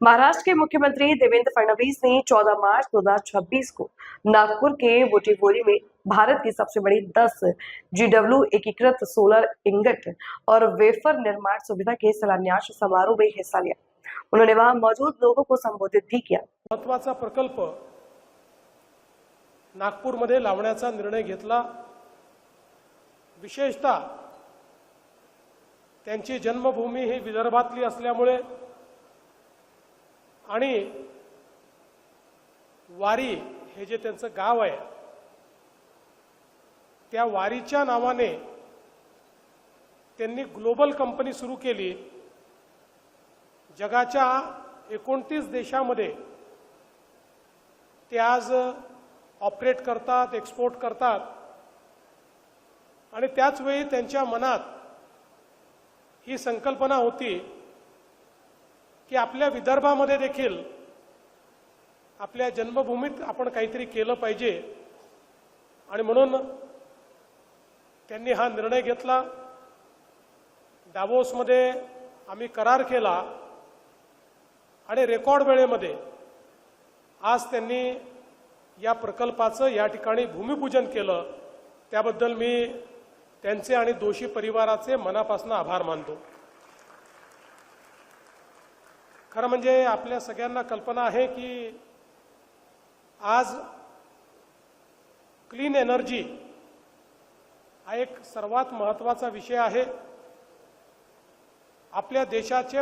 महाराष्ट्र के मुख्यमंत्री देवेंद्र फडणवीस ने 14 मार्च 2026 को नागपुर के बुटीबोरी में भारत की सबसे बड़ी 10 GW एकीकृत सोलर इंगट और वेफर निर्माण सुविधा के शिलान्यास समारोह में हिस्सा लिया। उन्होंने वहां मौजूद लोगों को संबोधित भी किया। महत्त्वाचा प्रकल्प नागपूरमध्ये लावण्याचा निर्णय घेतला। विशेषतः त्यांची जन्मभूमी ही विदर्भातली असल्यामुळे आणि वारी हे जे त्यांचं गाव आहे त्या वारीच्या नावाने त्यांनी ग्लोबल कंपनी सुरू केली। जगाच्या 29 देशांमध्ये ते आज ऑपरेट करतात, एक्सपोर्ट करतात आणि त्याच वेळी त्यांच्या मनात ही संकल्पना होती की आपल्या विदर्भामध्ये देखील आपल्या जन्मभूमीत आपण काहीतरी केलं पाहिजे आणि म्हणून त्यांनी हा निर्णय घेतला। डावोसमध्ये आम्ही करार केला आणि रेकॉर्ड वेळेमध्ये आज त्यांनी या प्रकल्पाचं या ठिकाणी भूमिपूजन केलं। त्याबद्दल मी त्यांचे आणि दोषी परिवाराचे मनापासून आभार मानतो। खरं म्हणजे आपल्या सगळ्यांना कल्पना आहे की आज क्लीन एनर्जी हा एक सर्वात महत्त्वाचा विषय आहे। आपल्या देशाचे